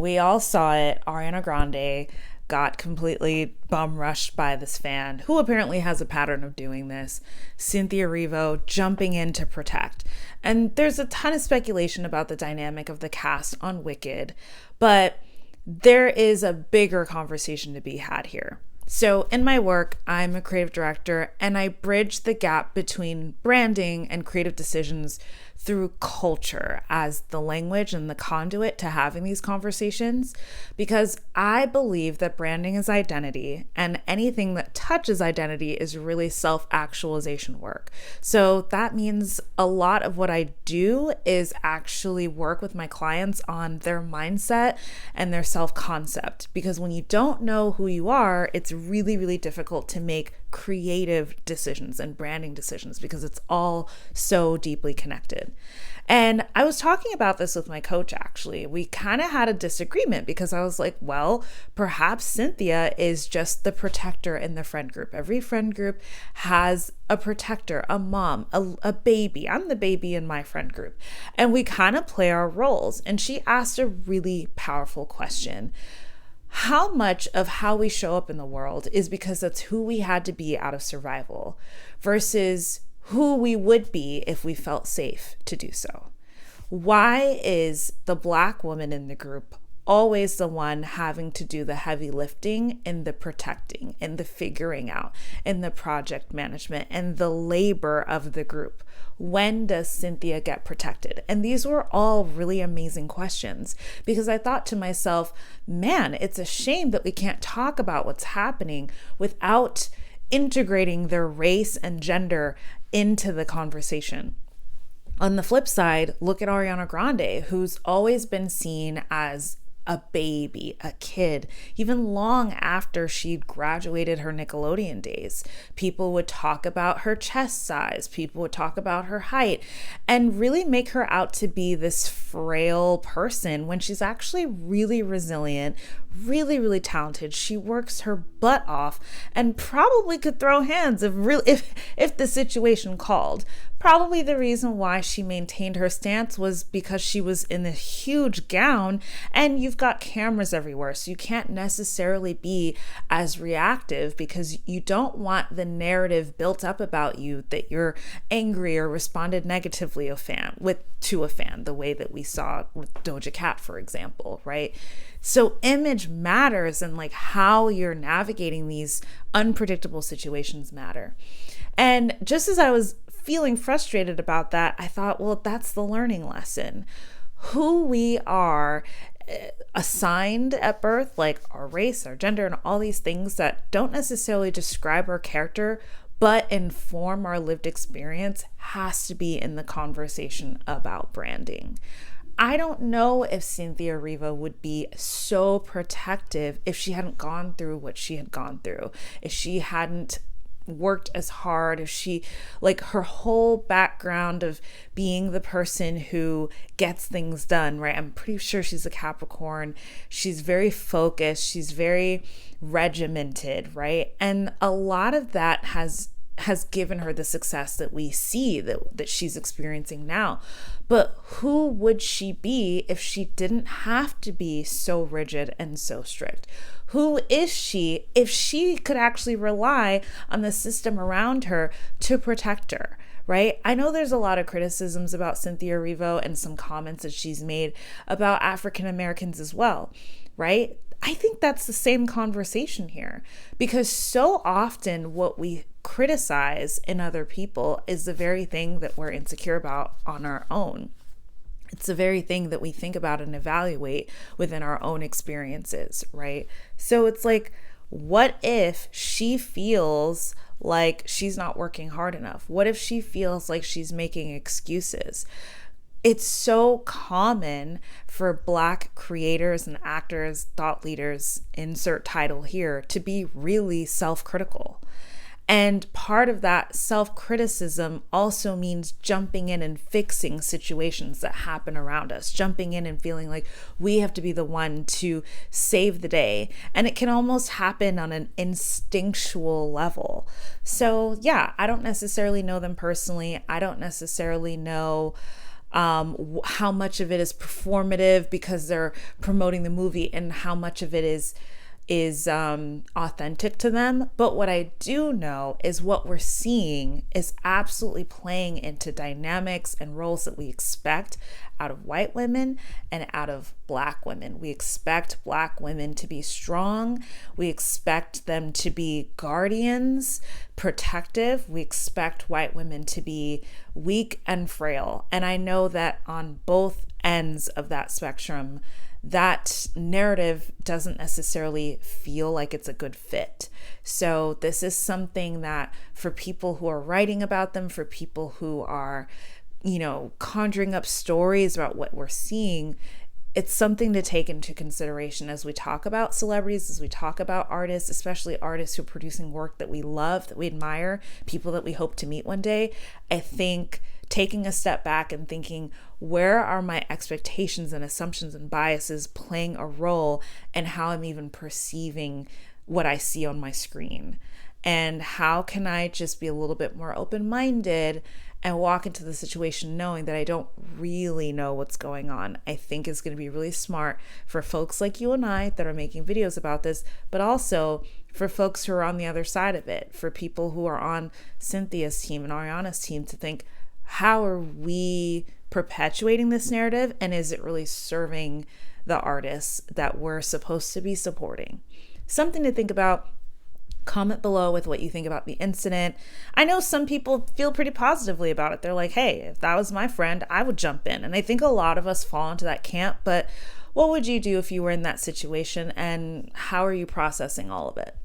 We all saw it. Ariana Grande got completely bum rushed by this fan who apparently has a pattern of doing this. Cynthia Erivo jumping in to protect. And there's a ton of speculation about the dynamic of the cast on Wicked, but there is a bigger conversation to be had here. So in my work, I'm a creative director and I bridge the gap between branding and creative decisions through culture as the language and the conduit to having these conversations, because I believe that branding is identity and anything that touches identity is really self-actualization work. So that means a lot of what I do is actually work with my clients on their mindset and their self-concept, because when you don't know who you are, it's really, really difficult to make creative decisions and branding decisions because it's all so deeply connected. And I was talking about this with my coach, actually. We kind of had a disagreement because I was like, well, perhaps Cynthia is just the protector in the friend group. Every friend group has a protector, a mom, a baby. I'm the baby in my friend group. And we kind of play our roles. And she asked a really powerful question. How much of how we show up in the world is because that's who we had to be out of survival versus who we would be if we felt safe to do so? Why is the Black woman in the group always the one having to do the heavy lifting and the protecting and the figuring out and the project management and the labor of the group? When does Cynthia get protected? And these were all really amazing questions because I thought to myself, man, it's a shame that we can't talk about what's happening without integrating their race and gender into the conversation. On the flip side, look at Ariana Grande, who's always been seen as a baby, a kid, even long after she'd graduated her Nickelodeon days. People would talk about her chest size, people would talk about her height, and really make her out to be this frail person when she's actually really resilient, really, really talented. She works her butt off and probably could throw hands if the situation called. Probably the reason why she maintained her stance was because she was in a huge gown and you've got cameras everywhere. So you can't necessarily be as reactive because you don't want the narrative built up about you that you're angry or responded negatively to a fan, the way that we saw with Doja Cat, for example, right? So image matters, and like how you're navigating these unpredictable situations matter. And just as I was feeling frustrated about that, I thought, well, that's the learning lesson. Who we are assigned at birth, like our race, our gender, and all these things that don't necessarily describe our character, but inform our lived experience, has to be in the conversation about branding. I don't know if Cynthia Erivo would be so protective if she hadn't gone through what she had gone through, if she hadn't worked as hard, if she, like, her whole background of being the person who gets things done, right? I'm pretty sure she's a Capricorn. She's very focused. She's very regimented, right? And a lot of that has given her the success that we see that she's experiencing now. But who would she be if she didn't have to be so rigid and so strict? Who is she if she could actually rely on the system around her to protect her, right? I know there's a lot of criticisms about Cynthia Erivo and some comments that she's made about African Americans as well, right? I think that's the same conversation here, because so often what we criticize in other people is the very thing that we're insecure about on our own. It's the very thing that we think about and evaluate within our own experiences, right? So it's like, what if she feels like she's not working hard enough? What if she feels like she's making excuses? It's so common for Black creators and actors, thought leaders, insert title here, to be really self-critical. And part of that self-criticism also means jumping in and fixing situations that happen around us, jumping in and feeling like we have to be the one to save the day. And it can almost happen on an instinctual level. So yeah, I don't necessarily know them personally. I don't necessarily know how much of it is performative because they're promoting the movie, and how much of it is authentic to them. But what I do know is what we're seeing is absolutely playing into dynamics and roles that we expect out of white women and out of Black women. We expect Black women to be strong. We expect them to be guardians, protective. We expect white women to be weak and frail. And I know that on both ends of that spectrum, that narrative doesn't necessarily feel like it's a good fit. So this is something that for people who are writing about them, for people who are, conjuring up stories about what we're seeing, it's something to take into consideration as we talk about celebrities, as we talk about artists, especially artists who are producing work that we love, that we admire, people that we hope to meet one day. I think taking a step back and thinking, where are my expectations and assumptions and biases playing a role in how I'm even perceiving what I see on my screen? And how can I just be a little bit more open-minded and walk into the situation knowing that I don't really know what's going on? I think is going to be really smart for folks like you and I that are making videos about this, but also for folks who are on the other side of it, for people who are on Cynthia's team and Ariana's team, to think, how are we perpetuating this narrative, and is it really serving the artists that we're supposed to be supporting? Something to think about. Comment below with what you think about the incident. I know some people feel pretty positively about it. They're like, hey, if that was my friend, I would jump in. And I think a lot of us fall into that camp, but what would you do if you were in that situation, and how are you processing all of it?